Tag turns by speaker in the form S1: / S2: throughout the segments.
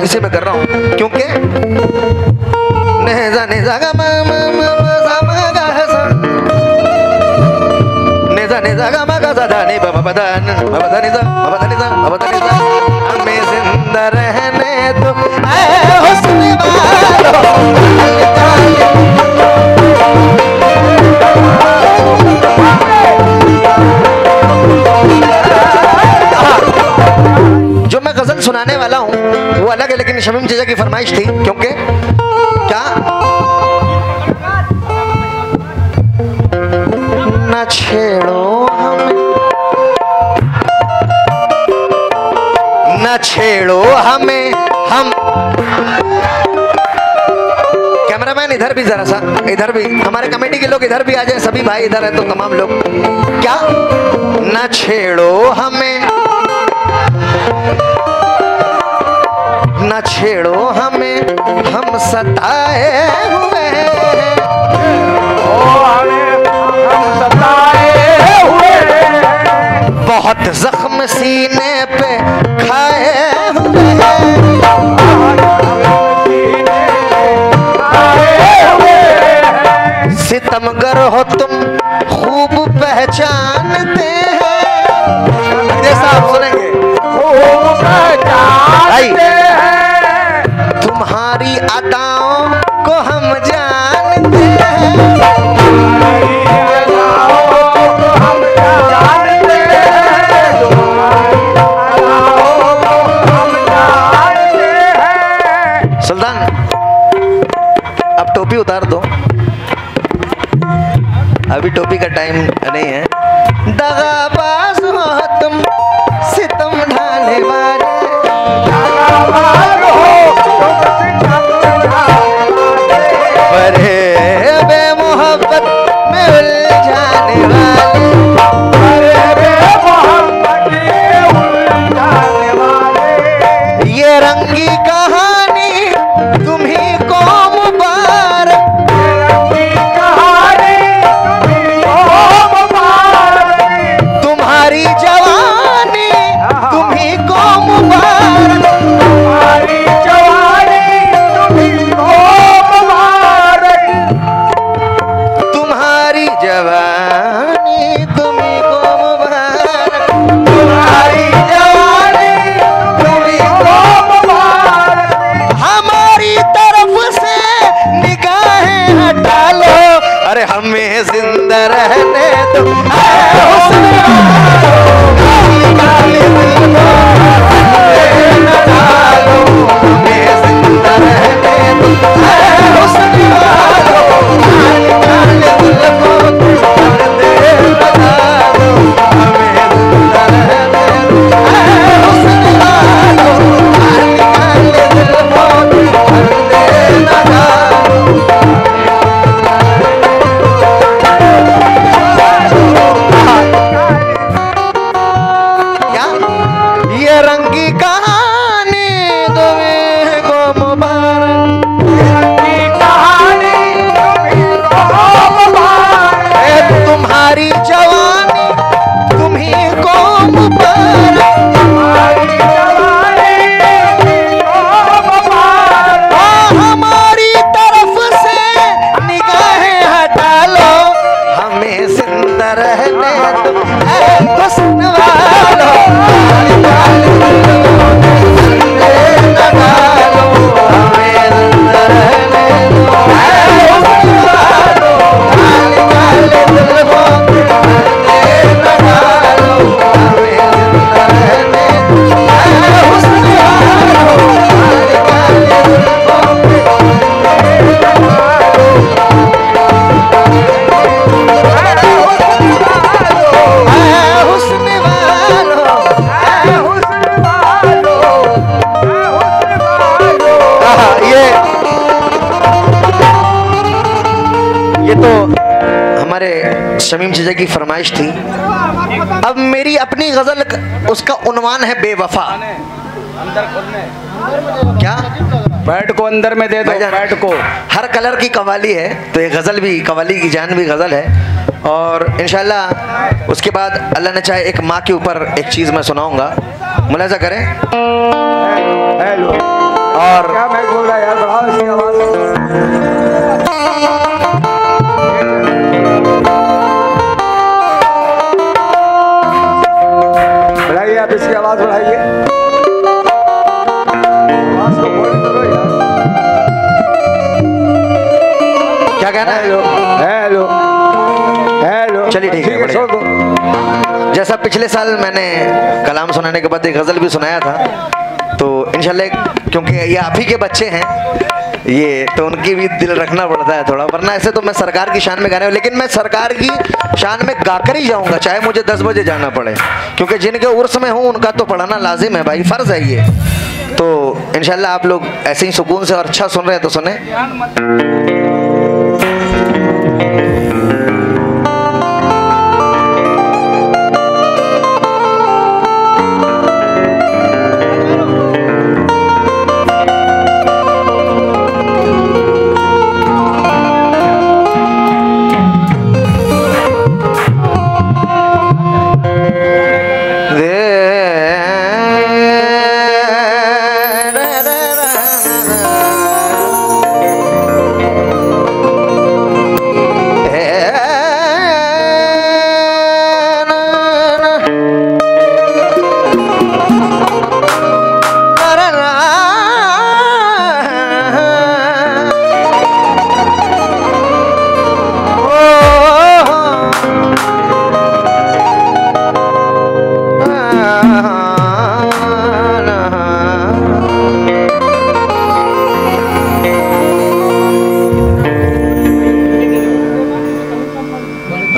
S1: इसे मैं कर रहा हूँ क्योंकि नेजा नेजा गा मा मा मा मा सा मा गा सा नेजा नेजा गा मा गा सा धा नि ब ब दा न ब ब दा नि सा ब ब दा नि सा ब ब दा नि सा हमें जिंदा रहने दो ऐ हुस्न वालो जो मैं गजल सुनाने वाला हूँ वो अलग है, लेकिन शमीम जीजा की फरमाइश थी क्योंकि क्या न छेड़ो हमें, न छेड़ो हमें, हम कैमरामैन इधर भी जरा सा, इधर भी हमारे कमेटी के लोग इधर भी आ जाए, सभी भाई इधर है तो तमाम लोग, क्या न छेड़ो हमें, न छेड़ो हमें, हम सताए हुए हैं,
S2: हम सताए हुए हैं,
S1: बहुत जख्म सीने पे खाए हुए हैं, सितमगर हो तुम खूब पहचानते हैं, जैसा आप सुनेंगे
S2: खूब पहचानते हैं,
S1: तुम्हारी अदाओं को हम जानते हैं,
S2: तुम्हारी अदाओं को हम जानते हैं, तुम्हारी अदाओं को हम जानते हैं।
S1: सुल्तान अब टोपी उतार दो, अभी टोपी का टाइम नहीं है। दगाबाज हो तुम सितम ढाने वाले,
S2: दगाबाज हो तुम सितम ढाने वाले,
S1: बड़े बेमोहब्बत में उलझाने वाले,
S2: बड़े बेमोहब्बत में उलझाने वाले,
S1: ये रंगी कहानी तुम्ही को मुबारक, तुम्हारी जवानी तुम्ही को मुबारक,
S2: तुम्हारी जवानी तुम्ही को मुबारक,
S1: तुम्हारी जवानी तुम्ही को मुबारक,
S2: तुम्हारी जवानी तुम्ही को मुबारक,
S1: हमारी तरफ से निगाहें हटा लो, अरे हमें जिंदा रहने दो, ऐ हुस्न वालो, काले दिल को न डालो, हमें जिंदा रहने दो, ऐ हुस्न वालो, काले दिल को पर्दे लगा दो, हमें जिंदा रहने दो, ऐ हुस्न वालो, काले दिल को पर्दे लगा दो। ये रंगी कहानी तुम्हें को मुबारक,
S2: रंगी कहानी तुम्ही को मुबारक,
S1: तुम्हारी जवानी तुम्ही को मुबारक,
S2: तुम्हारी जवानी तुम्ही को मुबारक,
S1: हमारी तरफ से निगाहें हटा लो, हमें जिंदा रहने दो, ऐ हुस्न वालो, ये तो हमारे शमीम जीजा की फरमाइश थी। अब मेरी अपनी गजल उसका उन्वान है बेवफा। क्या
S2: बैट को अंदर में दे दो, बैट को।
S1: हर कलर की कवाली है तो ये गजल भी, कवाली की जान भी गजल है। और इंशाल्लाह उसके बाद अल्लाह ने चाहे एक माँ के ऊपर एक चीज़ मैं सुनाऊंगा, मुलाजा करें।
S2: हेलो
S1: और
S2: क्या मैं बोल रहा यार, बढ़ाओ इसकी आवाज। बढ़ाइए आप इसकी आवाज बढ़ाइए, आवाज को बोल करो यार।
S1: क्या कहना है?
S2: Hello hello hello.
S1: चलिए ठीक है,
S2: छोड़ दो।
S1: जैसा पिछले साल मैंने कलाम सुनाने के बाद एक गज़ल भी सुनाया था, तो इंशाल्लाह क्योंकि ये आप ही के बच्चे हैं ये, तो उनकी भी दिल रखना पड़ता है थोड़ा, वरना ऐसे तो मैं सरकार की शान में गा रहा हूँ, लेकिन मैं सरकार की शान में गाकर ही जाऊंगा, चाहे मुझे 10 बजे जाना पड़े, क्योंकि जिनके उर्स में हूँ उनका तो पढ़ाना लाजिम है भाई, फ़र्ज़ है ये। तो इंशाल्लाह आप लोग ऐसे ही सुकून से और अच्छा सुन रहे हैं तो सुने।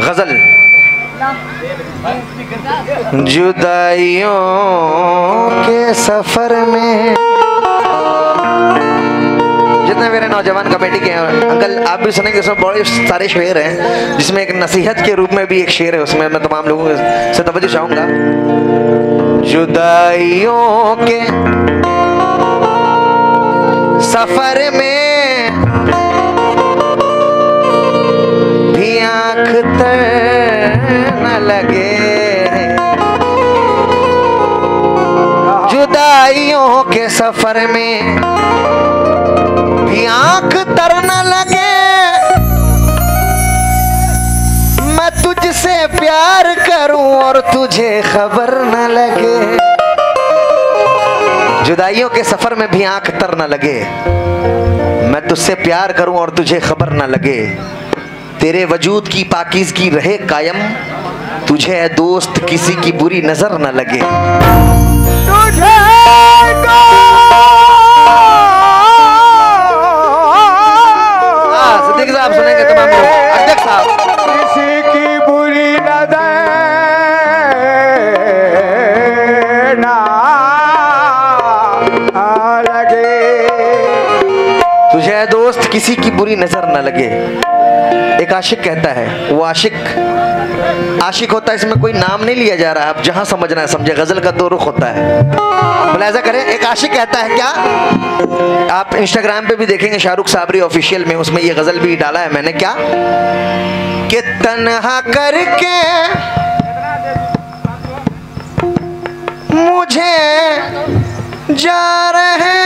S1: गजल जुदाइयों के सफर में, जितने मेरे नौजवान कमेटी के हैं अंकल आप भी सुनेंगे, उसमें बड़े सारे शेर हैं, जिसमें एक नसीहत के रूप में भी एक शेर है, उसमें मैं तमाम लोगों से तवज्जो चाहूंगा। जुदाइयों के सफर में भी आँख तर न लगे, जुदाइयों के सफर में भी आँख तर न लगे, मैं तुझसे प्यार करूं और तुझे खबर न लगे। जुदाइयों के सफर में भी आँख तर न लगे, मैं तुझसे प्यार करूं और तुझे खबर न लगे, तेरे वजूद की पाकीज़गी रहे कायम, तुझे है दोस्त किसी की बुरी नजर न लगे।
S2: तुझे
S1: सिद्दीकी साहब सुनेंगे, तमाम लोग, अध्यक्ष साहब।
S2: किसी की बुरी नजर ना लगे,
S1: तुझे है दोस्त किसी की बुरी नजर न लगे। एक आशिक कहता है, वो आशिक होता है, इसमें कोई नाम नहीं लिया जा रहा, आप जहां समझना है समझे, गजल का दो रुख होता है, मुलाहिजा करें। एक आशिक कहता है क्या, आप इंस्टाग्राम पे भी देखेंगे शाहरुख साबरी ऑफिशियल में, उसमें ये गजल भी डाला है मैंने, क्या कि तन्हा करके मुझे जा रहे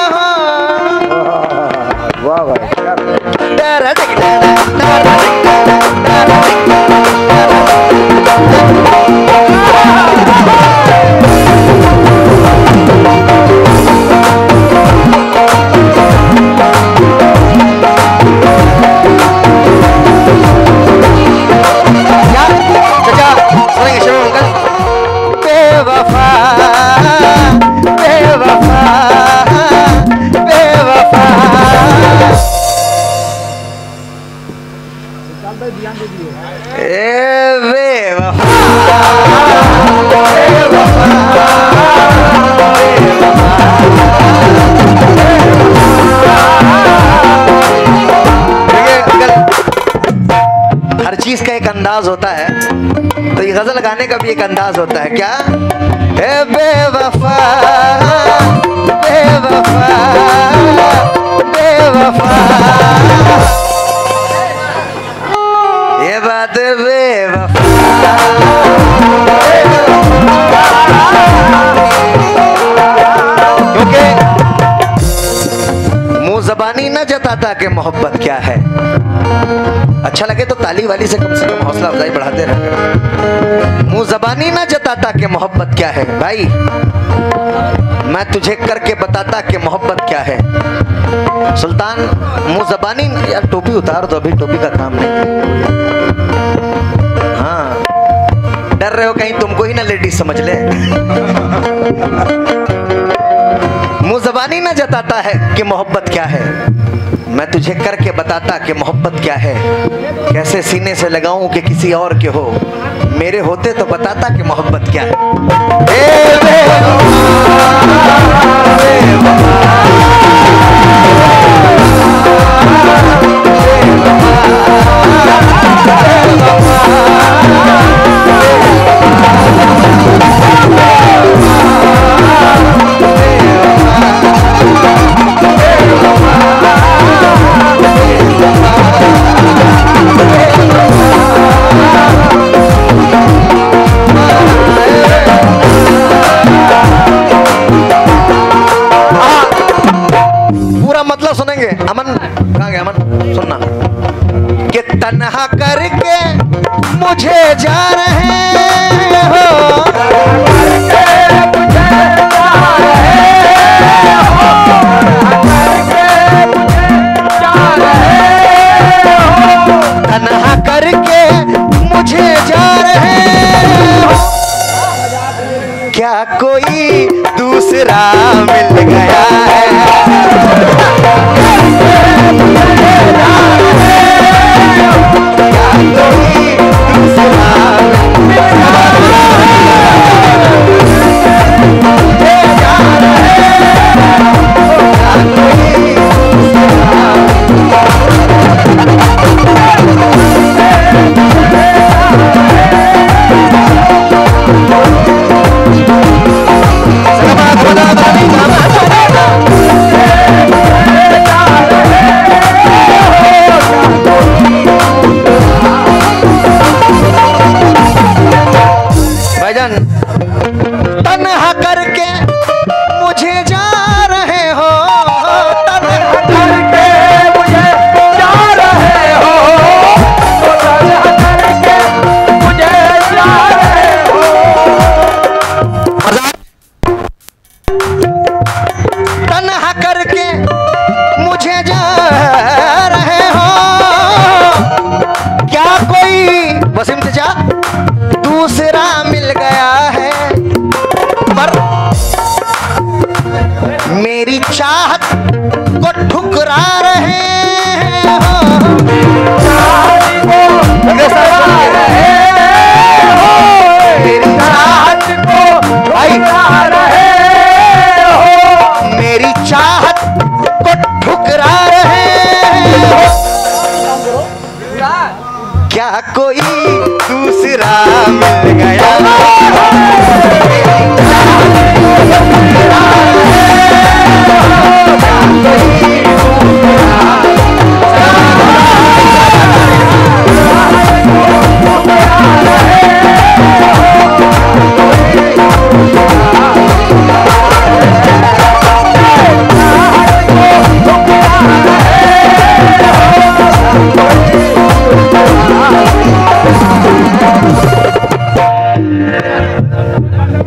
S1: हो।
S2: वाह वाह क्या
S1: हर चीज का एक अंदाज होता है, तो ये गजल गाने का भी एक अंदाज होता है, क्या ए बेवफा बेवफा बेवफा, ये बात बेवफा, क्योंकि जताता कि मोहब्बत क्या है। अच्छा लगे तो ताली वाली से कम हौसला अफजाई बढ़ाते रहे। मुंह जबानी ना जताता कि मोहब्बत क्या है। भाई मैं तुझे करके बताता कि मोहब्बत क्या है। सुल्तान मुंह जबानी, यार टोपी उतार दो, अभी टोपी का काम नहीं। हाँ, डर रहे हो कहीं तुमको ही ना लेडीज समझ ले। मुंह जबानी ना जताता है कि मोहब्बत क्या है। मैं तुझे करके बताता कि मोहब्बत क्या है। कैसे सीने से लगाऊं कि किसी और के हो, मेरे होते तो बताता कि मोहब्बत क्या है। मतलब सुनेंगे। अमन कहाँ गया? अमन सुनना कि तन्हा करके मुझे जा रहे हो, तन्हा करके मुझे जा रहे हो। क्या कोई दूसरा मिल गया है? तन्हा करके मुझे जा रहे हो, तन्हा करके मुझे जा रहे हो, तन्हा करके मुझे जा रहे हो, तन्हा करके मुझे जा रहे हो। क्या कोई वसीम चाचा दूसरा मिल गया है? मेरी चाहत को ठुकरा रहे हो, मेरी चाहत को ठुकरा रहे हो, मेरी चाहत को ठुकरा रहे हो। क्या कोई दूसरा मिल गया?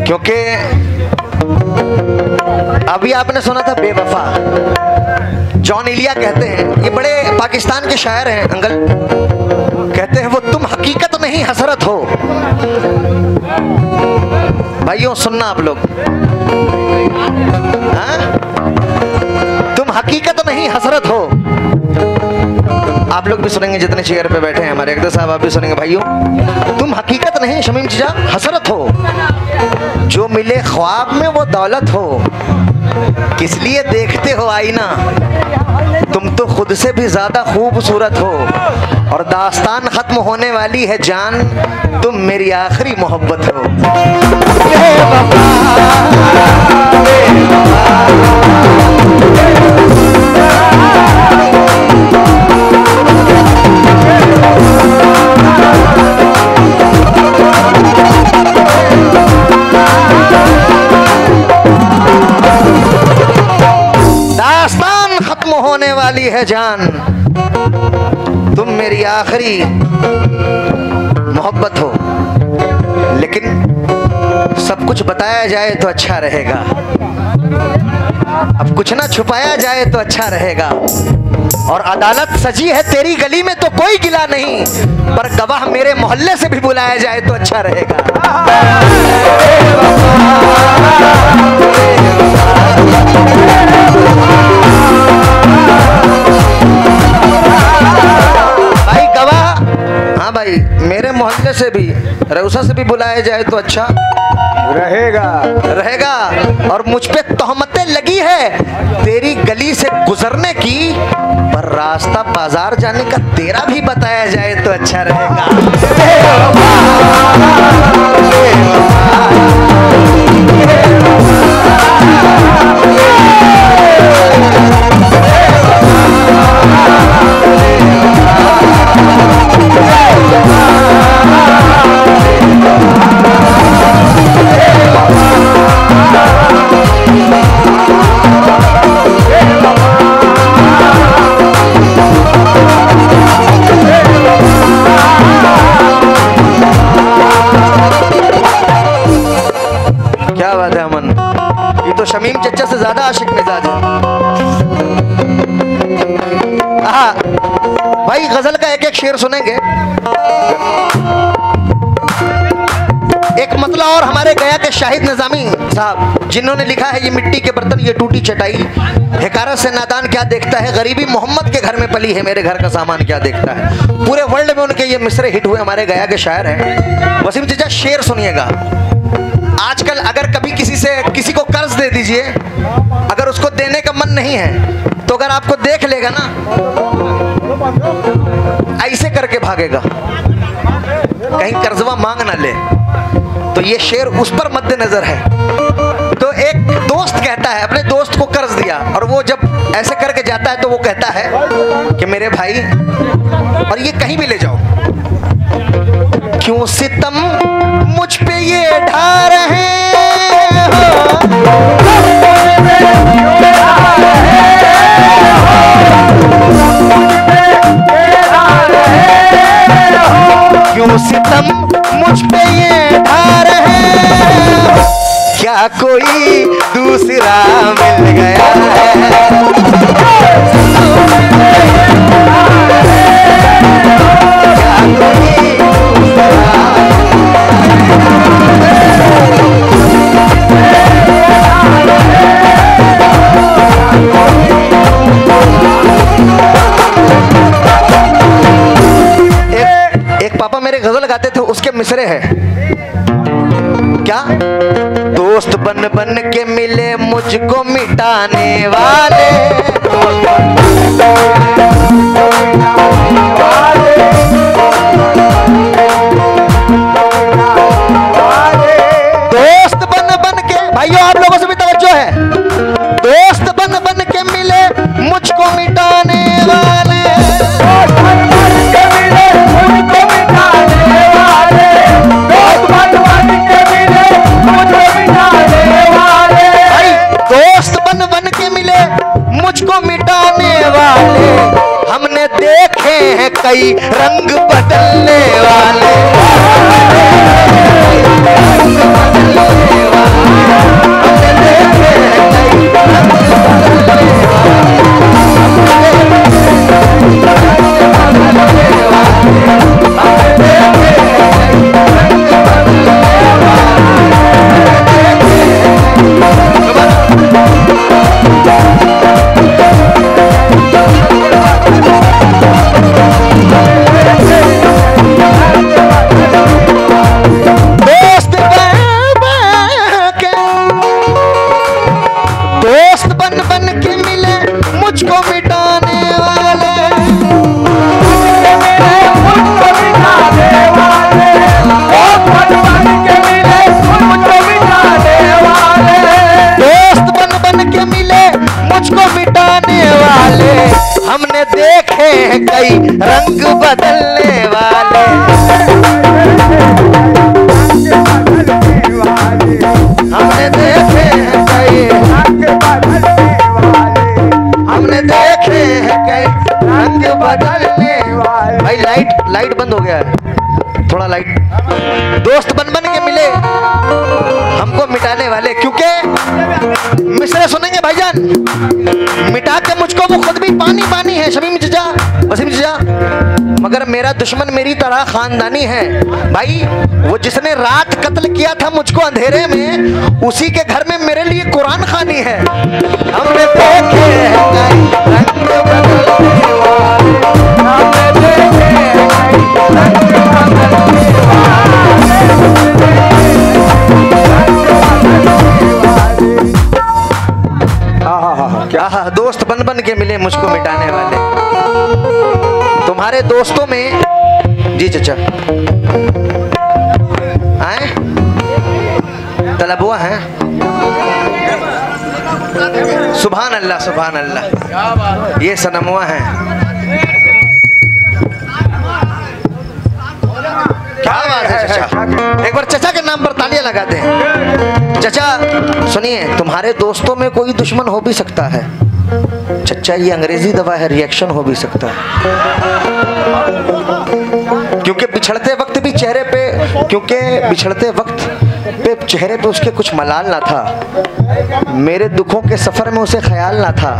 S1: क्योंकि अभी आपने सुना था बेवफा, जॉन इलिया कहते हैं, ये बड़े पाकिस्तान के शायर हैं अंकल, कहते हैं वो तुम हकीकत नहीं हसरत हो। भाइयों सुनना आप लोग, हाँ? तुम हकीकत नहीं हसरत हो। आप लोग भी सुनेंगे जितने चेयर पे बैठे हैं हमारे अकदर साहब, आप भी सुनेंगे। भाइयों तुम हकीकत नहीं शमीम चीजा हसरत हो, जो मिले ख्वाब में वो दौलत हो। किस लिए देखते हो आईना, तुम तो खुद से भी ज्यादा खूबसूरत हो। और दास्तान खत्म होने वाली है जान, तुम मेरी आखिरी मोहब्बत हो। पहली है जान, तुम मेरी आखिरी मोहब्बत हो। लेकिन सब कुछ बताया जाए तो अच्छा रहेगा, अब कुछ ना छुपाया जाए तो अच्छा रहेगा। और अदालत सजी है तेरी गली में तो कोई गिला नहीं, पर गवाह मेरे मोहल्ले से भी बुलाया जाए तो अच्छा रहेगा। भाई गवाह, हाँ भाई, मेरे मोहल्ले से भी, रऊसा से भी बुलाया जाए तो अच्छा रहेगा। और मुझ पे तोहमतें लगी है तेरी गली से गुजरने की, पर रास्ता बाजार जाने का तेरा भी बताया जाए तो अच्छा रहेगा। क्या बात है अमन, ये तो शमीम चचा से ज्यादा आशिक मिजाज है। भाई गजल का एक एक शेर सुनेंगे। एक मतला और हमारे गया के शाहिद निजामी साहब, जिन्होंने लिखा है ये मिट्टी के बर्तन ये टूटी चटाई, हिकारत से नादान क्या देखता है, गरीबी मोहम्मद के घर में पली है, मेरे घर का सामान क्या देखता है। पूरे वर्ल्ड में उनके ये मिसरे हिट हुए, हमारे गया के शायर हैं। वसीम चचा शेर सुनिएगा। आजकल अगर कभी किसी को कर्ज दे दीजिए, अगर उसको देने का मन नहीं है तो अगर आपको देख लेगा ना, ऐसे करके भागेगा, कहीं कर्जवा मांग ना ले। तो ये शेर उस पर मद्देनजर है। तो एक दोस्त कहता है, अपने दोस्त को कर्ज दिया, और वो जब ऐसे करके जाता है तो वो कहता है कि मेरे भाई, और ये कहीं भी ले जाओ, क्यों सितम मुझ पे ये ढा रहे हो, क्यों सितम मुझ पे ये ढा रहे हो, क्या कोई दूसरा मिल गया है। एक पापा मेरे गजल गाते थे, उसके मिसरे है क्या, दोस्त बन बन के मिले मुझको मिटाने वाले, दोस्त बन बन के, भाइयों आप लोगों से भी तवज्जो है, दोस्त बन बन के मिले मुझको मिटाने वाले, दोस्त बन बन के मिले मुझको मिटाने वाले, हमने देखे हैं कई रंग बदलने वाले, हमने देखे हैं कई रंग बदलने वाले। लाइट बंद हो गया है, थोड़ा लाइट। दोस्त बन बन के मिले हमको मिटाने वाले, क्योंकि मिसरे सुनेंगे भाईजान, मिटा के मुझको वो खुद भी पानी पानी है शमीम चचा, वसीम चचा, मगर मेरा दुश्मन मेरी तरह खानदानी है भाई। वो जिसने रात कत्ल किया था मुझको अंधेरे में, उसी के घर में मेरे लिए कुरान खानी है। हमने देखे रंग बदलते वाले, हमने देखे रंग बदलते वाले। क्या दोस्त बन बन के मिले मुझको मिटाने वाले। तुम्हारे दोस्तों में जी चचा आए तलबुआ हैं। सुभान अल्लाह सुभान अल्लाह, ये सनमुआ हैं। क्या बात है चचा, एक बार चचा के नाम पर तालियां लगाते हैं। चचा सुनिए, तुम्हारे दोस्तों में कोई दुश्मन हो भी सकता है चचा, ये अंग्रेजी दवा है, रिएक्शन हो भी सकता है। क्योंकि बिछड़ते वक्त भी चेहरे पे, क्योंकि बिछड़ते वक्त पे चेहरे पे उसके कुछ मलाल ना था, मेरे दुखों के सफर में उसे ख्याल ना था।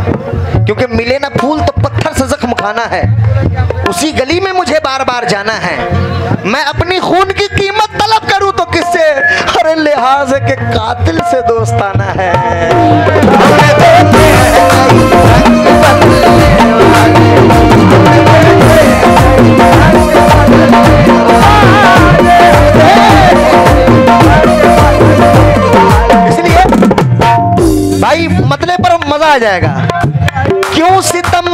S1: क्योंकि मिले ना फूल तो पत्थर से जख्म खाना है, उसी गली में मुझे बार बार जाना है। मैं अपनी खून की कीमत तलब करूं तो किससे, अरे लिहाज के कातिल से दोस्ताना है। इसलिए भाई मतले पर मजा आ जाएगा। क्यों सितम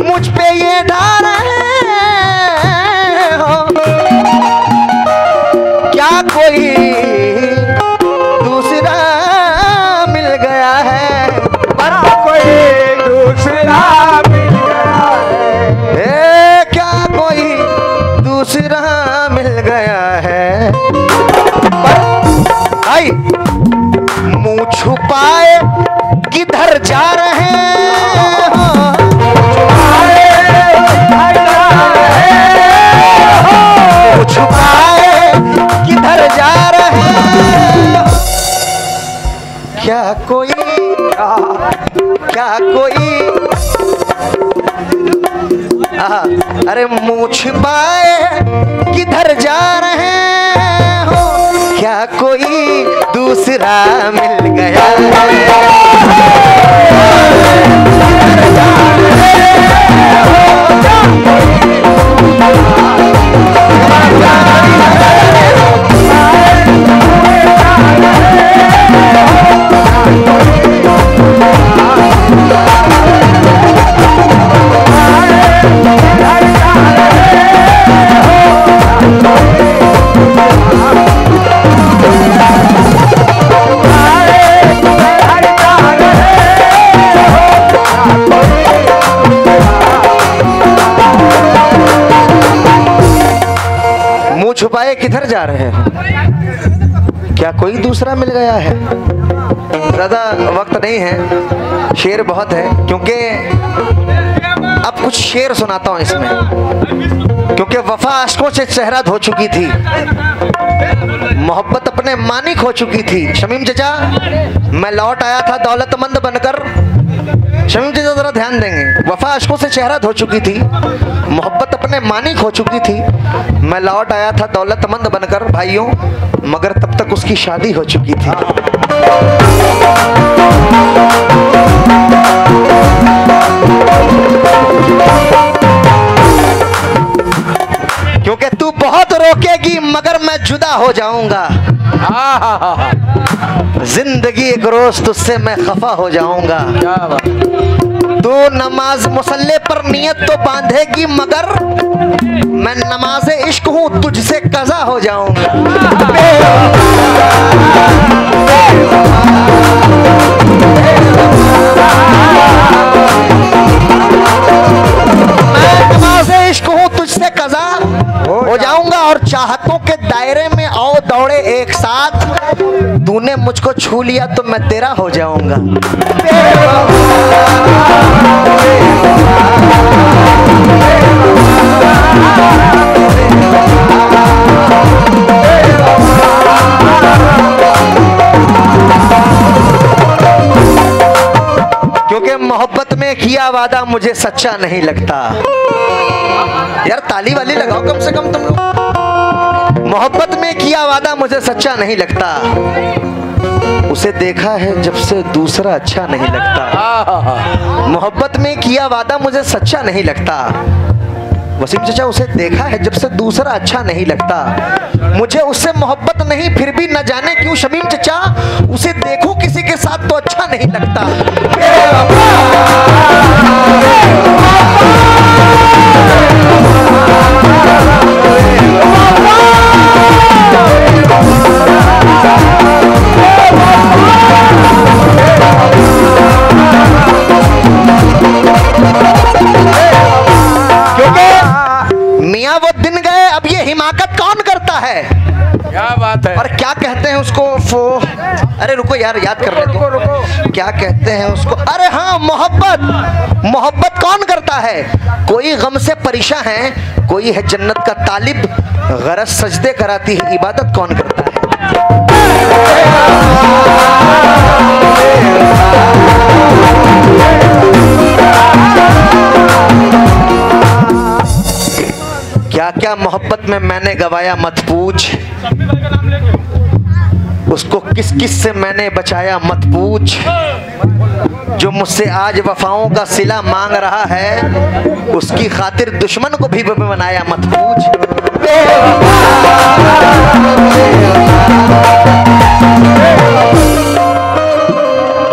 S1: मुझ पे ये ढा रहे हो, क्या कोई दूसरा मिल गया है, पर
S2: कोई दूसरा मिल गया है,
S1: क्या कोई दूसरा मिल गया है। पर भाई मुंह छुपाए किधर जा रहे हो, छुपाए किधर जा रहे हो, क्या कोई अरे मुंह छुपाए किधर जा रहे हो, क्या कोई दूसरा मिल गया छुपाए किधर जा रहे हैं, क्या कोई दूसरा मिल गया है। ज्यादा वक्त नहीं है, शेर बहुत है, क्योंकि अब कुछ शेर सुनाता हूं इसमें, क्योंकि वफा आशिकों से चेहरा धो चुकी थी, मोहब्बत अपने मानिक हो चुकी थी। शमीम चचा मैं लौट आया था दौलतमंद बनकर, शमीम चचा जरा ध्यान देंगे, वफा आशिकों से चेहरा धो चुकी थी, मोहब्बत अपने मानिक हो चुकी थी, मैं लौट आया था दौलतमंद बनकर भाइयों, मगर तब तक उसकी शादी हो चुकी थी। क्योंकि तू बहुत रोकेगी मगर मैं जुदा हो जाऊंगा, जिंदगी एक रोज तुझसे मैं खफा हो जाऊंगा। तू नमाज मुसल्ले पर नियत तो बांधेगी मगर मैं नमाज इश्क हूँ तुझसे कज़ा हो जाऊंगा। मैं नमाज इश्क हूँ तुझसे कज़ा हो जाऊंगा और चाहतों के दायरे में आओ दौड़े एक साथ, तूने मुझको छू लिया तो मैं तेरा हो जाऊंगा। क्योंकि मोहब्बत में किया वादा मुझे सच्चा नहीं लगता। यार ताली वाली लगाओ कम से कम तुम लोग। मोहब्बत में किया वादा मुझे सच्चा नहीं लगता, उसे देखा है जब से दूसरा अच्छा नहीं लगता। मोहब्बत में किया वादा मुझे सच्चा नहीं लगता, वसीम चाचा उसे देखा है जब से दूसरा अच्छा नहीं लगता। मुझे उससे मोहब्बत नहीं फिर भी न जाने क्यों शमीम चाचा उसे देखूं किसी के साथ तो अच्छा नहीं लगता। मियाँ वो दिन गए अब ये हिमाकत कौन करता है।
S2: क्या बात है।
S1: और क्या कहते हैं उसको अरे रुको यार याद कर लेते हैं। क्या कहते हैं उसको, अरे हाँ मोहब्बत। मोहब्बत कौन करता है, कोई गम से परेशान है, कोई है जन्नत का तालिब, गरज सजदे कराती है इबादत कौन करता है। क्या क्या मोहब्बत में मैंने गवाया मत पूछ, उसको किस किस से मैंने बचाया मत पूछ। जो मुझसे आज वफाओं का सिला मांग रहा है, उसकी खातिर दुश्मन को भी बनाया मत पूछ।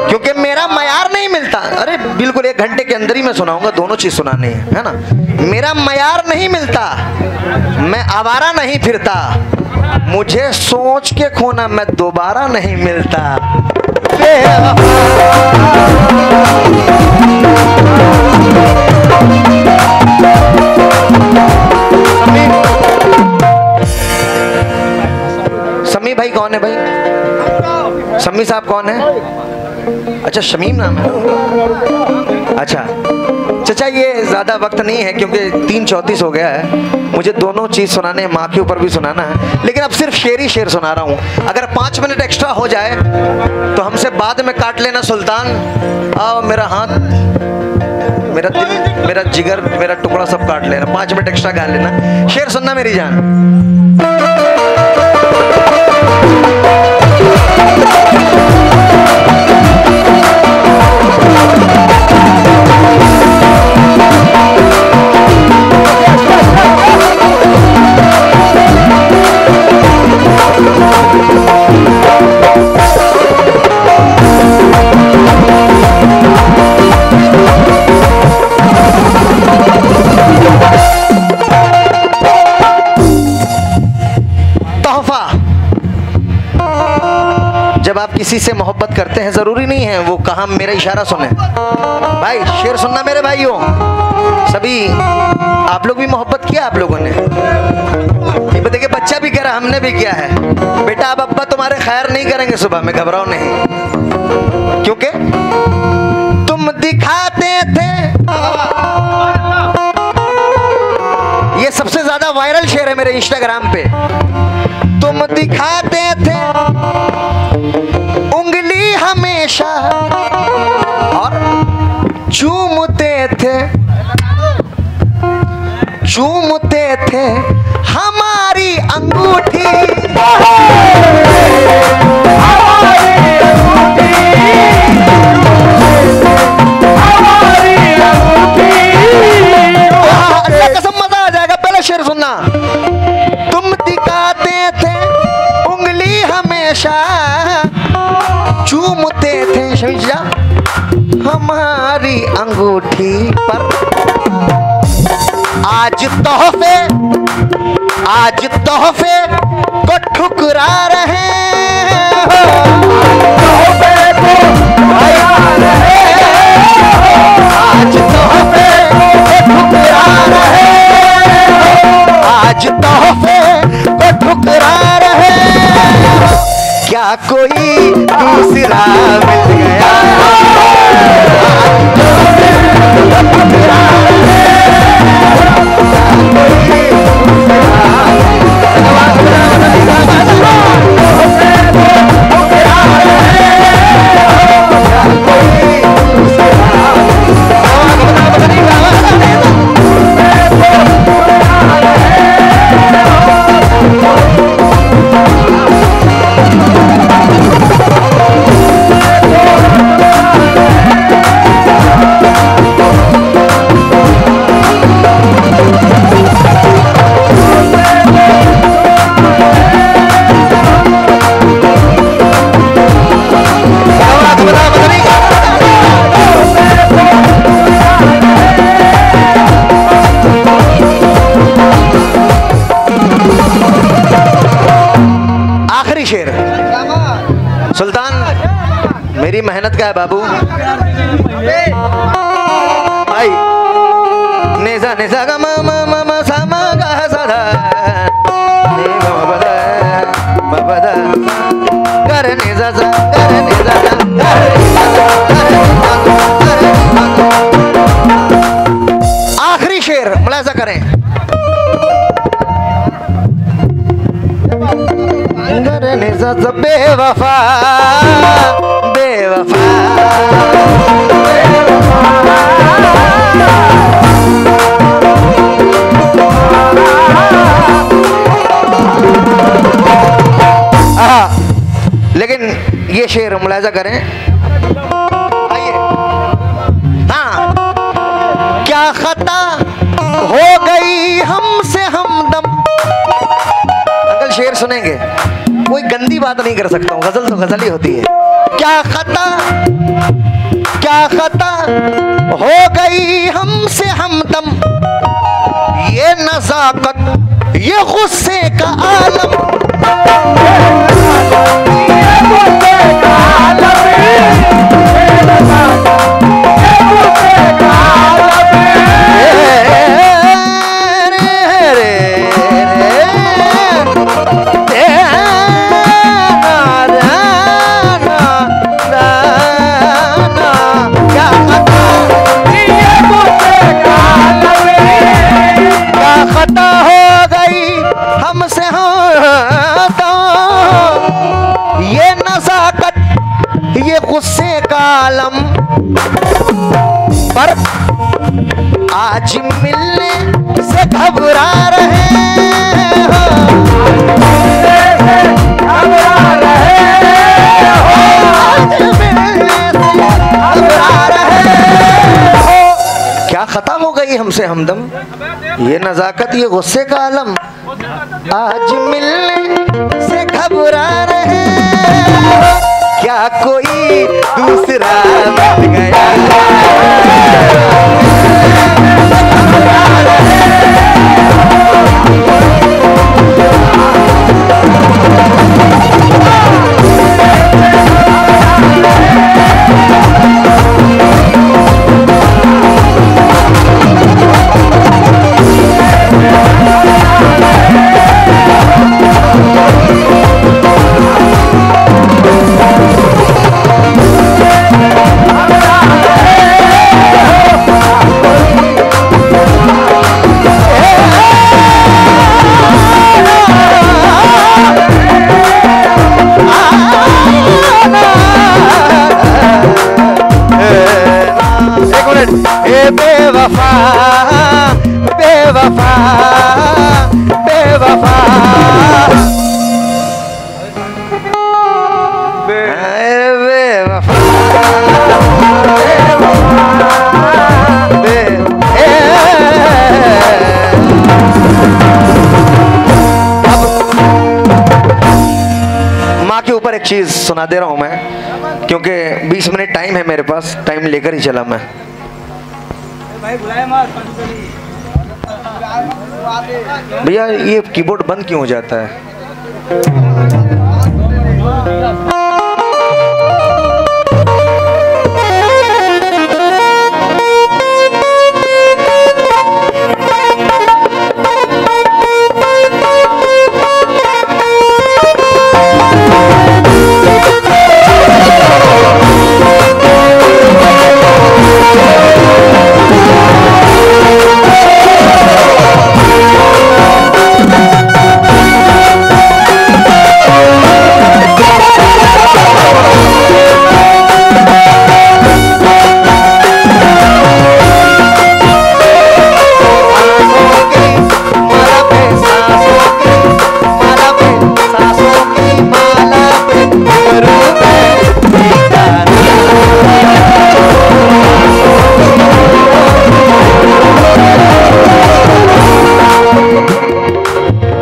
S1: क्योंकि मेरा मयार नहीं मिलता। अरे बिल्कुल 1 घंटे के अंदर ही मैं सुनाऊंगा, दोनों चीज सुनाने है ना। मेरा मयार नहीं मिलता, मैं आवारा नहीं फिरता, मुझे सोच के खोना मैं दोबारा नहीं मिलता। समी भाई कौन है भाई, समी साहब कौन है। अच्छा शमीम नाम है। अच्छा चाचा ये ज़्यादा वक्त नहीं है क्योंकि 3:34 हो गया है, मुझे दोनों चीज़ सुनाने, माँ के ऊपर भी सुनाना है, लेकिन अब सिर्फ शेर ही शेर सुना रहा हूँ। अगर 5 मिनट एक्स्ट्रा हो जाए तो हमसे बाद में काट लेना सुल्तान। आओ मेरा हाथ, मेरा दिल, मेरा जिगर, मेरा टुकड़ा सब काट लेना, 5 मिनट एक्स्ट्रा गा लेना। शेर सुनना मेरी जान। जब आप किसी से मोहब्बत करते हैं जरूरी नहीं है वो कहा मेरा इशारा सुने। भाई शेर सुनना मेरे भाइयों, सभी आप लोग भी मोहब्बत किया आप लोगों ने। ये देखिए बच्चा भी कह रहा हमने भी किया है। बेटा अब अब्बा तुम्हारे खैर नहीं करेंगे सुबह में, घबराओ नहीं, क्योंकि तुम दिखाते थे। ये सबसे ज्यादा वायरल शेर है मेरे इंस्टाग्राम पे। तुम दिखाते थे उंगली हमेशा और चूमते थे हमारी अंगूठी। अल्लाह कसम मजा आ जाएगा। पहले शेर सुनना। तुम दिखाते थे उंगली हमेशा, चूमते थे शमीजा हमारी अंगूठी पर। आज तोहफे को ठुकरा रहे हो, आज तोहफे को ठुकरा रहे हो, आज तोहफे को ठुकरा रहे हो। क्या कोई दूसरा मिल गया, आज तोहफे को ठुकरा रहे हो, क्या कोई दूसरा मेहनत का है बाबू भाई। नेजा नेजा गा मा मा मा मा सा मा गा सा धा ने गा मा बदा मा बदा कर नेजा सा कर नेजा सा कर नेजा सा कर नेजा सा। आखिरी शेर मुलाजा करें। कर नेजा सा बेवफा बेवफा लेकिन ये शेर मुलाजा करें। आइए हाँ। क्या खता हो गई हमसे हमदम। अंकल शेर सुनेंगे, कोई गंदी बात नहीं कर सकता हूँ, गजल तो गजल ही होती है। क्या खता हो गई हमसे हमदम, ये नज़ाकत ये गुस्से का आलम। ये गुस्से का आलम पर आज मिलने से घबरा रहे हो, आज मिलने से घबरा रहे हो। क्या खता हो गई हमसे हमदम, ये नजाकत ये गुस्से का आलम, आज मिलने से घबरा रहे हो। क्या कोई दूसरा मिल गया बेवफा बेवफा बेवफा बेवफा माँ के ऊपर एक चीज सुना दे रहा हूं मैं, क्योंकि 20 मिनट टाइम है मेरे पास, टाइम लेकर ही चला मैं। भैया ये कीबोर्ड बंद क्यों हो जाता है?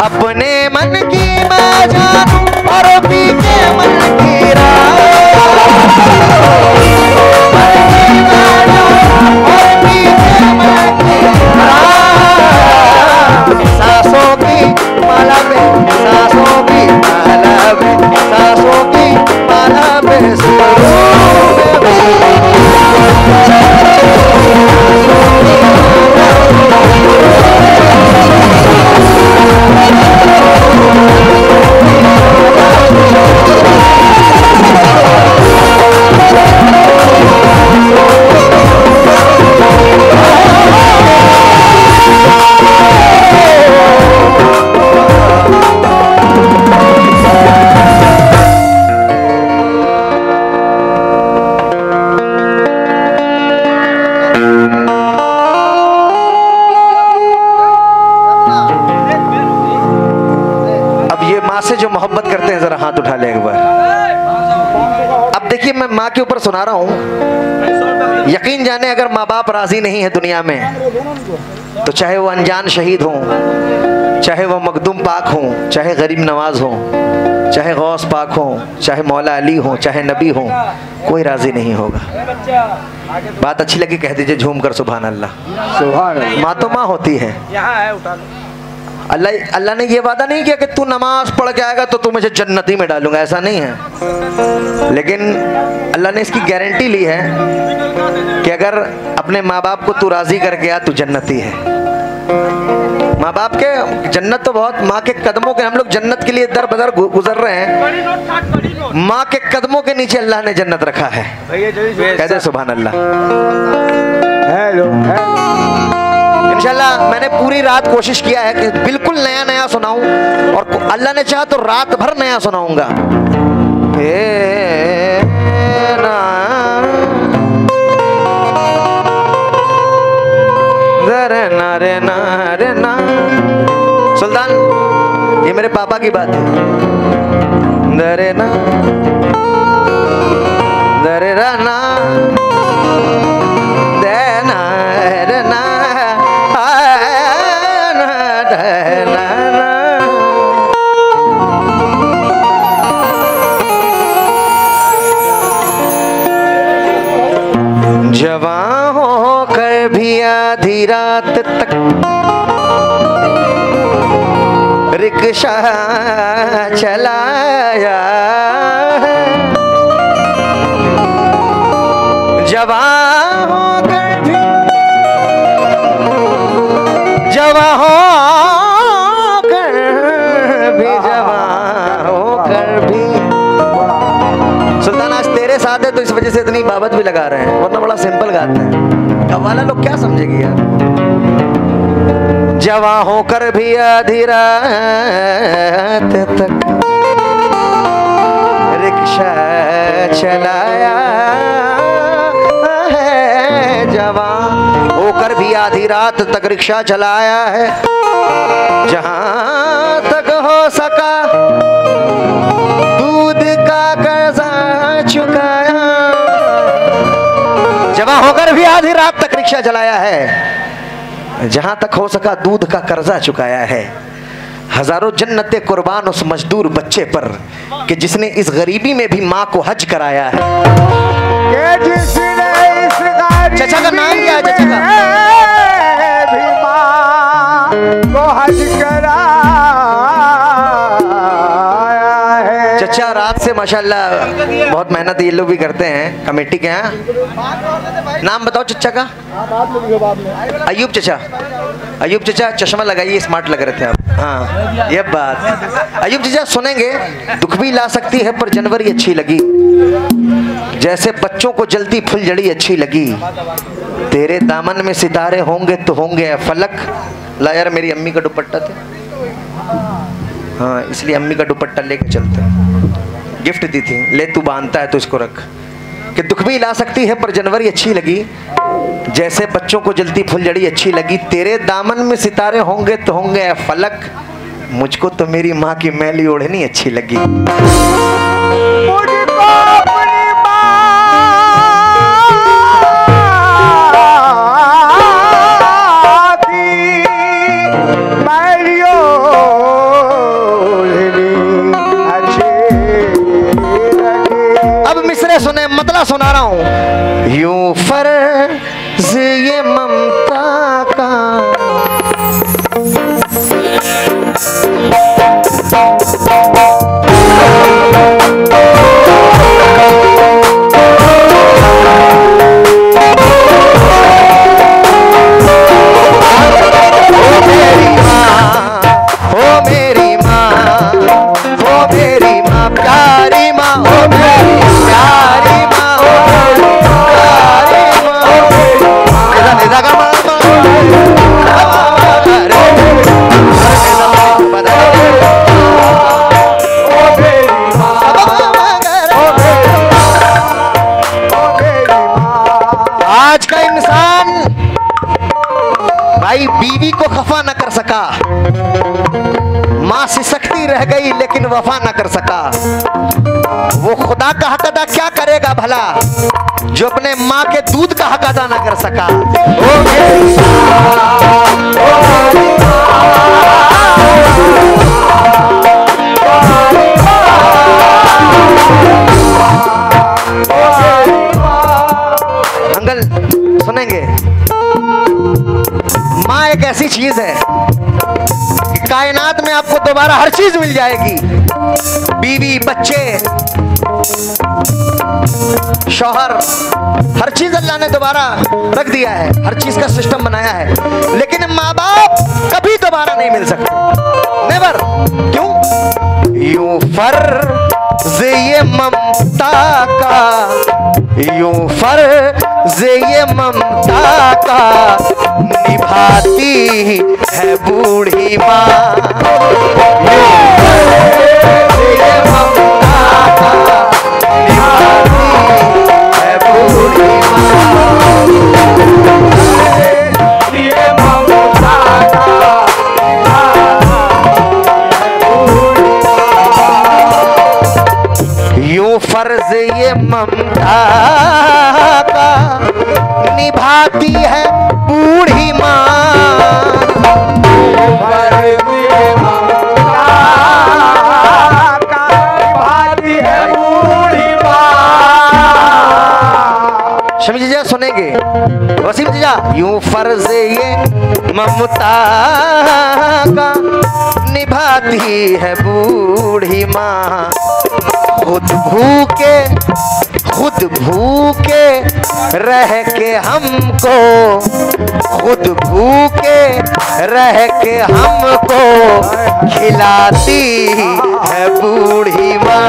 S1: अपने मन की मैं जानूं और पी के मन की सांसों की माला पे सांसों की माला पे सांसों की माला पे माँ से जो मोहब्बत करते हैं जरा हाथ उठा ले एक बार। अब देखिए मैं माँ के ऊपर सुना रहा हूँ, यकीन जाने अगर माँ बाप राजी नहीं है दुनिया में तो चाहे वो अनजान शहीद हों, चाहे वो मखदूम पाक हों, चाहे गरीब नवाज हों, चाहे गौस पाक हों, चाहे मौला अली हों, चाहे नबी हों, कोई राजी नहीं होगा। बात अच्छी लगी कह दीजिए झूम कर सुभान अल्लाह।
S2: सुभान अल्लाह।
S1: माँ तो माँ होती है। अल्लाह ने ये वादा नहीं किया कि तू नमाज पढ़ के आएगा तो तू मुझे जन्नती में डालूंगा, ऐसा नहीं है। लेकिन अल्लाह ने इसकी गारंटी ली है कि अगर अपने माँ बाप को तू राजी करके आ तू जन्नती है। माँ बाप के जन्नत तो बहुत, माँ के कदमों के हम लोग जन्नत के लिए दर बदर गुजर रहे हैं। माँ के कदमों के नीचे अल्लाह ने जन्नत रखा है। कह दे सुभान अल्लाह।
S2: हेलो
S1: इंशाल्लाह मैंने पूरी रात कोशिश किया है कि बिल्कुल नया नया सुनाऊं, और अल्लाह ने चाहा तो रात भर नया सुनाऊंगा। रे ना सुल्तान, ये मेरे पापा की बात है। दरे ना दरे ना देना रे ना जवां होकर भी आधी रात तक रिक्शा चलाया है। जवां होकर भी, जवां होकर भी, जवां होकर भी। सुल्तान आज तेरे साथ है तो इस वजह से इतनी बाबत भी लगा रहे हैं, वरना बड़ा सिंपल गाते हैं। अब वाला लोग क्या समझेगी यार। जवां होकर भी आधी रात तक रिक्शा चलाया है। जवां होकर भी आधी रात तक रिक्शा चलाया है। जहां तक हो सका दूध का कर्जा चुकाया। जवां होकर भी आधी रात तक रिक्शा चलाया है। जहां तक हो सका दूध का कर्जा चुकाया है। हजारों जन्नतें कुर्बान उस मजदूर बच्चे पर कि जिसने इस गरीबी में भी माँ को हज कराया है। चचा का नाम क्या है? चचा का
S2: भी माँ को हज कराया है।
S1: चचा रात से माशाल्लाह बहुत मेहनत ये लोग भी करते हैं कमेटी के यहाँ। नाम बताओ चचा का। अयूब चचा। अयूब चचा चश्मा लगाइए, स्मार्ट लग रहे थे आप। हाँ ये बात। अयूब चचा सुनेंगे, दुख भी ला सकती है पर जनवरी अच्छी लगी। जैसे बच्चों को जल्दी फुलझड़ी अच्छी लगी। तेरे दामन में सितारे होंगे तो होंगे फलक। ला यार मेरी अम्मी का दुपट्टा था, हाँ इसलिए अम्मी का दुपट्टा लेके चलते, गिफ्ट दी थी। ले तू बांधता है तो इसको रख। कि दुख भी ला सकती है पर जनवरी अच्छी लगी। जैसे बच्चों को जल्दी फुलझड़ी अच्छी लगी। तेरे दामन में सितारे होंगे तो होंगे फलक। मुझको तो मेरी माँ की मैली ओढ़नी अच्छी लगी।
S2: मुझको अपनी माँ की मैली ओढ़नी अच्छी लगी।
S1: अब मिसरे सुने, मतलब सुना रहा हूं। यूं फर्ज ये ममता का ली लेकिन वफा ना कर सका। वो खुदा का हक अदा क्या करेगा भला जो अपने माँ के दूध का हक अदा ना कर सका। अंकल सुनेंगे, माँ एक ऐसी चीज है कि कायनात में आपको दोबारा हर चीज मिल जाएगी। बीवी, बच्चे, शौहर, हर चीज अल्लाह ने दोबारा रख दिया है, हर चीज का सिस्टम बनाया है। लेकिन माँ बाप कभी दोबारा नहीं मिल सकते, नेवर। क्यों? यूं फर्ज ये ममता का, यूं फर्ज ये ममता का निभाती है बूढ़ी माँ। ये ममता का निभाती है बूढ़ी माँ। ये ममता का यूं फर्ज ये ममता का निभाती है बूढ़ी माँ। फर्ज ये ममता का निभाती है बूढ़ी माँ। शमी जीजा सुनेंगे, वसीम जीजा। यूं फर्ज ये ममता का निभाती है बूढ़ी माँ। खुद भूखे रह के हमको, खुद भूखे रह के हमको खिलाती है बूढ़ी माँ।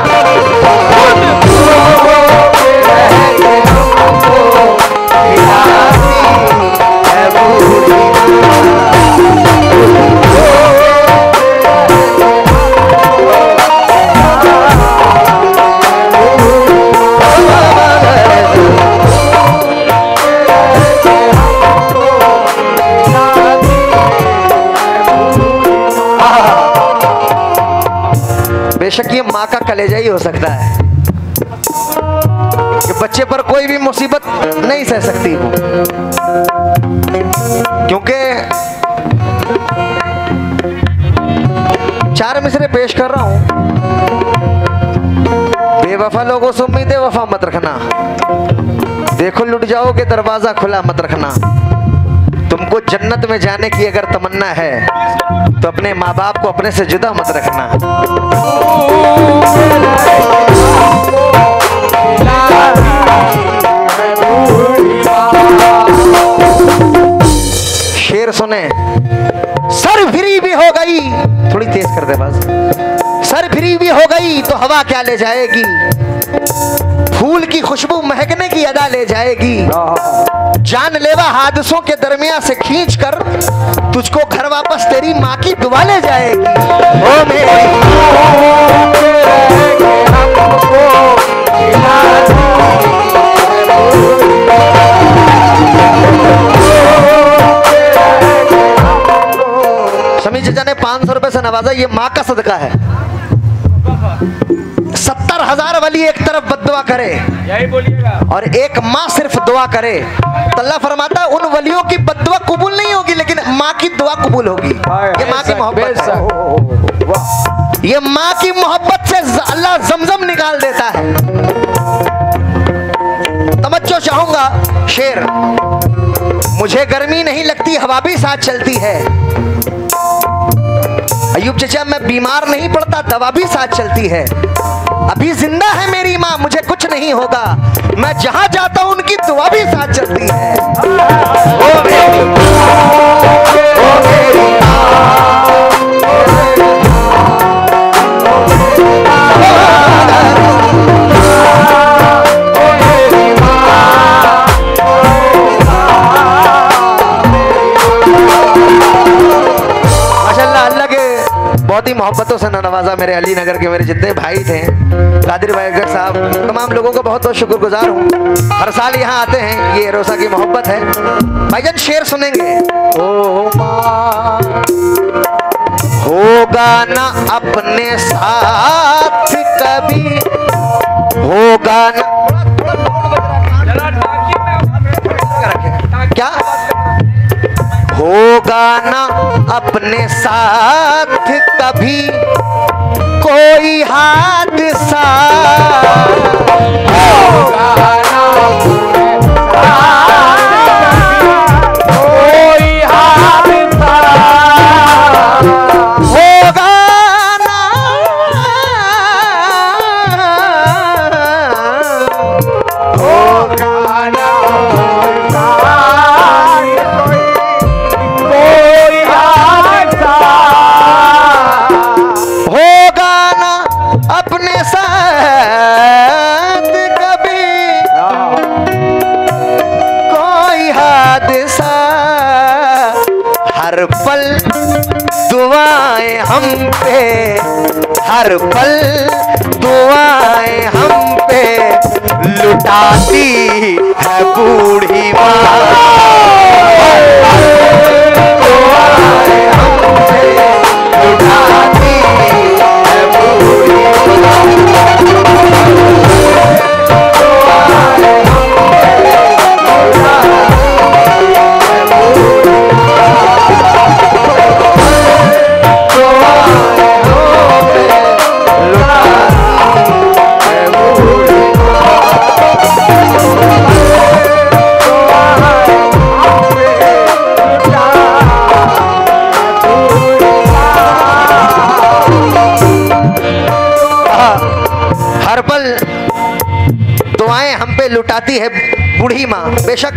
S1: खुद भूखे रह के हमको खिलाती है बूढ़ी माँ। बेशक ये माँ का कलेजा ही हो सकता है कि बच्चे पर कोई भी मुसीबत नहीं सह सकती वो, क्योंकि 4 मिसरे पेश कर रहा हूं। बेवफा लोगों से उम्मीदें वफा मत रखना, देखो लुट जाओगे दरवाजा खुला मत रखना। तुमको जन्नत में जाने की अगर तमन्ना है तो अपने माँ बाप को अपने से जुदा मत रखना। शेर सुने। सर फिरी भी हो गई, थोड़ी तेज कर दे बस। सर फिरी भी हो गई तो हवा क्या ले जाएगी, फूल की खुशबू महकने की अदा ले जाएगी। जानलेवा हादसों के दरमियान से खींचकर तुझको घर वापस तेरी माँ की दुआ ले जाएगी। ओ मेरी समी चाचा ने 500 रुपए से नवाजा, ये माँ का सदका है। 70,000 वली एक तरफ बद्दुआ करे, यही बोलिएगा, और एक माँ सिर्फ दुआ करे तो अल्लाह फरमाता है उन वलियों की बद्दुआ कबूल नहीं होगी लेकिन माँ की दुआ कबूल होगी। ये माँ की मोहब्बत है। ये माँ की मोहब्बत से अल्लाह जमजम निकाल देता है। तवज्जो चाहूंगा। शेर। मुझे गर्मी नहीं लगती हवा भी साथ चलती है। अयूब चचा मैं बीमार नहीं पड़ता दवा भी साथ चलती है। अभी जिंदा है मेरी माँ मुझे कुछ नहीं होगा, मैं जहां जाता हूं उनकी दुआ भी साथ चलती है। ओ मेरी बहुत ही मोहब्बतों से नवाजा मेरे अली नगर के मेरे जितने भाई थे, कादिर भाई अगर साहब, तमाम लोगों को बहुत बहुत शुक्रगुजार हूँ। हर साल यहाँ आते हैं, ये रोसा की मोहब्बत है। भाईजान शेर सुनेंगे। ओ माँ होगा ना अपने साथ कभी, होगा ना क्या, होगा ना अपने साथ कभी कोई हादसा, होगा ना कोई हादसा, होगा ना
S2: कोई हादसा,
S1: होगा ना अपने साथ कभी कोई हादसा, हर पल दुआएं हम पे, हर पल दुआएं हम पे लुटाती है बूढ़ी माँ, दुआएं हम पे लुटाती है बूढ़ी माँ, दुआएं हम पे हर पल दुआएं हम पे लुटाती है बूढ़ी माँ। बेशक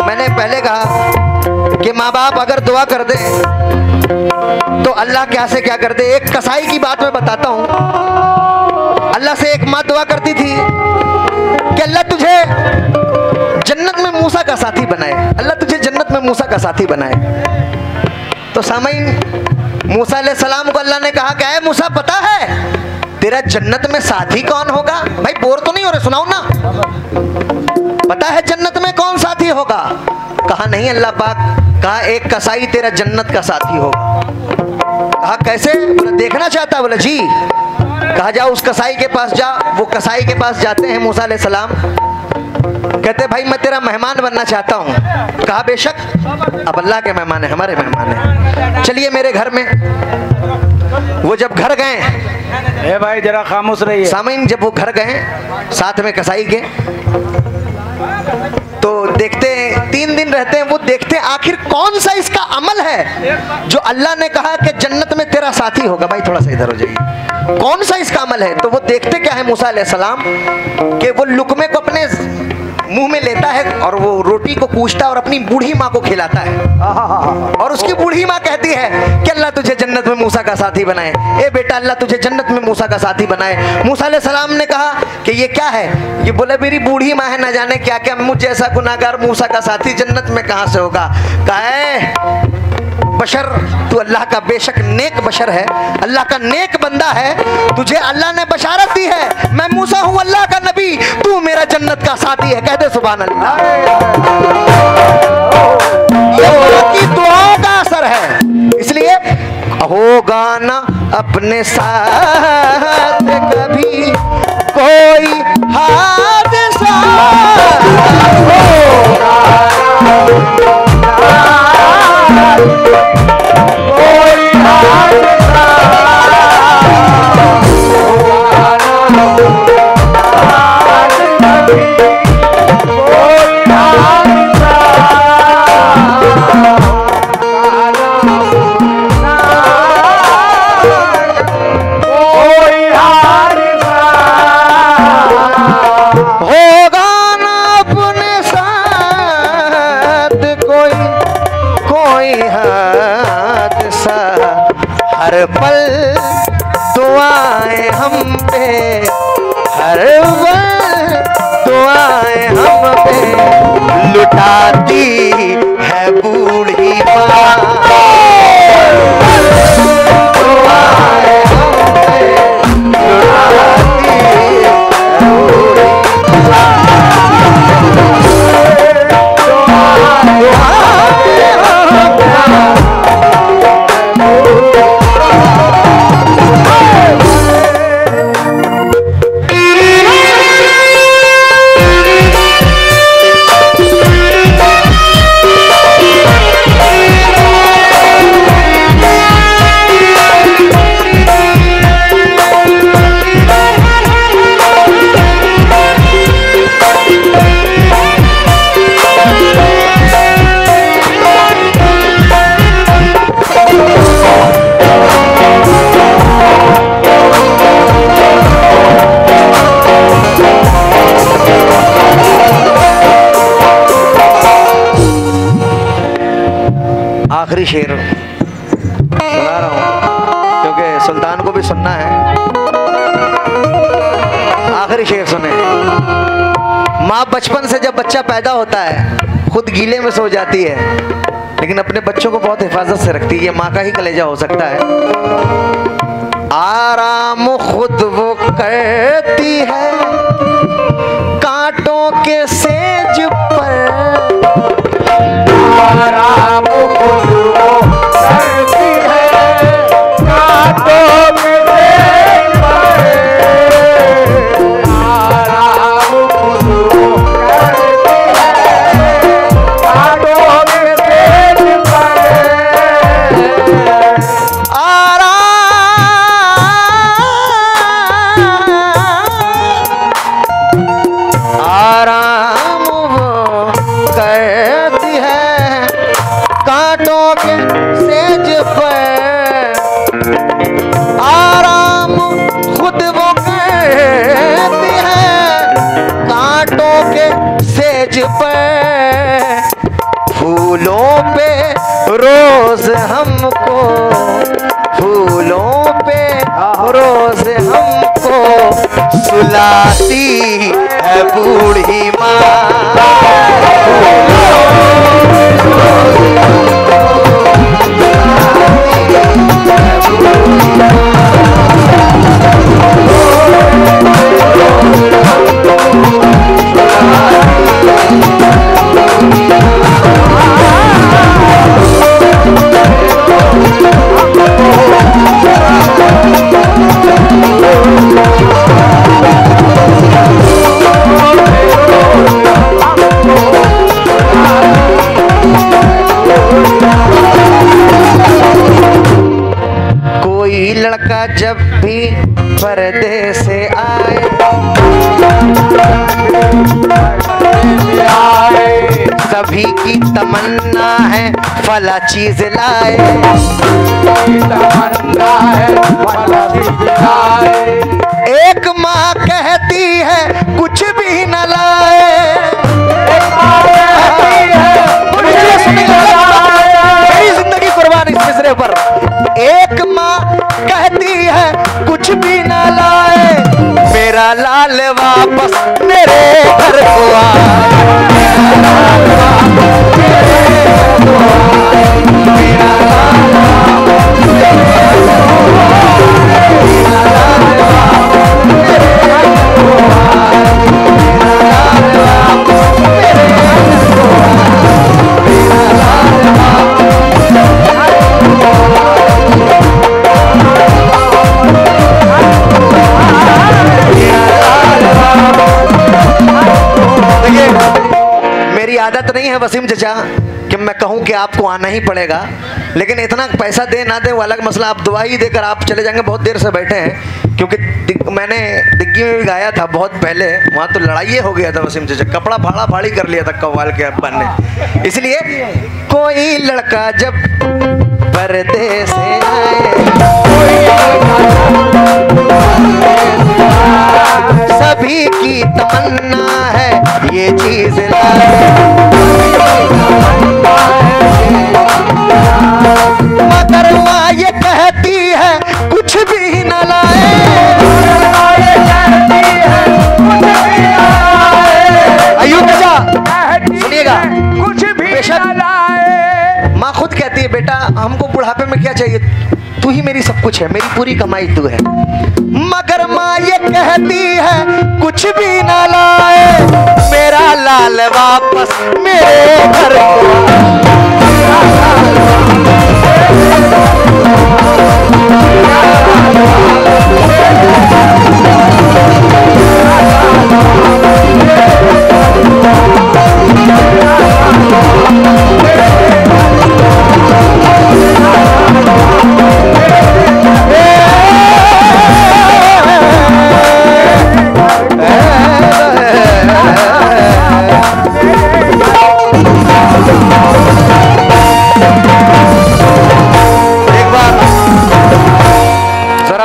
S1: मैंने पहले कहा कि माँ बाप अगर दुआ कर दे तो अल्लाह क्या से क्या कर दे। एक कसाई की बात मैं बताता हूँ। अल्लाह से एक माँ दुआ करती थी कि अल्लाह तुझे जन्नत में मूसा का साथी बनाए, अल्लाह तुझे जन्नत में मूसा का साथी बनाए। तो सामईन मूसा अलैहिस्सलाम को अल्लाह ने कहा कि ऐ मूसा पता है तेरा जन्नत में साथी कौन होगा? भाई बोर तो नहीं हो रहे, सुनाओ ना। पता है जन्नत में कौन साथी होगा? कहा नहीं अल्लाह पाक। कहा एक कसाई तेरा जन्नत का साथी होगा। कहा कैसे? बोला देखना चाहता? बोला जी। कहा जा उस कसाई के पास जा। वो कसाई के पास जाते हैं मूसा अलैहिस्सलाम, कहते भाई मैं तेरा मेहमान बनना चाहता हूँ। कहा बेशक, अब अल्लाह के मेहमान है, हमारे मेहमान है, चलिए मेरे घर में। वो जब घर गए,
S2: ए भाई जरा खामोश रहिए।
S1: सामीन जब वो घर गए साथ में कसाई के, तो देखते 3 दिन रहते हैं। वो देखते आखिर कौन सा इसका अमल है जो अल्लाह ने कहा कि जन्नत में तेरा साथी होगा। भाई थोड़ा सा इधर हो जाइए, कौन सा इसका अमल है? तो वो देखते क्या है मूसा अलैहिस्सलाम कि वो लुकमे को अपने मुंह में लेता है और वो रोटी को कूचता है और अपनी बूढ़ी माँ को खिलाता है। और उसकी बूढ़ी माँ कहती है कि अल्लाह तुझे जन्नत में मूसा का साथी बनाए। ए बेटा अल्लाह तुझे जन्नत में मूसा का साथी बनाए। मूसा अलैहिस्सलाम ने कहा कि ये क्या है? ये बोले मेरी बूढ़ी माँ है, ना जाने क्या क्या, मुझ जैसा गुनाहगार मूसा का साथी जन्नत में कहाँ से होगा। कहा बशर तू अल्लाह का बेशक नेक बशर है, अल्लाह का नेक बंदा है, तुझे अल्लाह ने बशारत दी है मैं मूसा हूँ अल्लाह का नबी, तू मेरा जन्नत का साथी है। कहते सुभान अल्लाह। ये माँ की दुआओं का असर है। इसलिए होगा ना अपने साथ कभी कोई हादसा, कोई हादसा, हर पल दुआएं हम पे, हर पल दुआएं हम पे लुटाती है बूढ़ी माँ। दुआएं हम पे लुटाती है बूढ़ी माँ। दुआएं हम पे आखिरी शेर सुना रहा हूँ क्योंकि सुल्तान को भी सुनना है। आखिरी शेर सुने। माँ बचपन से जब बच्चा पैदा होता है खुद गीले में सो जाती है, लेकिन अपने बच्चों को बहुत हिफाजत से रखती है। ये माँ का ही कलेजा हो सकता है। आराम खुद वो करती है कांटों के सेज पर,
S2: आराम खुद वो करती है कांटों के सेज पर, आराम खुद वो करती है कांटों के सेज पर,
S1: आराम वो करती है कांटों के सेज पर, आराम खुद वो करती है कांटों के सेज पर। फूलों पे रोज हमको, फूलों पे रोज हमको सुलाती है बूढ़ी माँ। कोई लड़का जब भी पर्दे से आए, सभी की तमन्ना है फला चीज लाए,
S2: तमन्ना है फला चीज लाए।
S1: एक माँ कहती है कुछ भी न लाए, मेरी जिंदगी कुर्बान इस मिसरे पर। एक माँ कहती है कुछ भी न लाए, मेरा लाल वापस मेरे घर को आए, मेरा लाल वापस मेरे घर को आए, मेरा लाल वापस मेरे घर को आए, मेरा लाल वापस मेरे घर को आए, मेरा लाल वापस मेरे घर को आए। मेरी आदत नहीं है वसीम चचा कि मैं कहूं कि आपको आना ही पड़ेगा, लेकिन इतना पैसा दे ना दे वो अलग मसला। आप दुआ ही देकर आप चले जाएंगे। बहुत देर से बैठे हैं क्योंकि मैंने दिग्गी में भी गाया था बहुत पहले, वहाँ तो लड़ाई हो गया था वसीम चचा, कपड़ा फाड़ा फाड़ी कर लिया था कव्वाल के अब्बा ने। इसलिए कोई लड़का जब पर्दे से आए, सभी की तमन्ना है ये चीज लाए, मगर माँ ये कहती है कुछ भी न लाए, अयूब चाचा सुनिएगा,
S2: कुछ भी न लाए।
S1: माँ खुद कहती है बेटा हमको बुढ़ापे में क्या चाहिए, तू ही मेरी सब कुछ है, मेरी पूरी कमाई तू है। मगर माँ ये कहती है कुछ भी ना लाए, मेरा लाल वापस मेरे घर को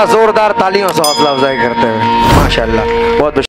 S1: जोरदार तालियों से हौसला अफजाई करते हुए माशाल्लाह बहुत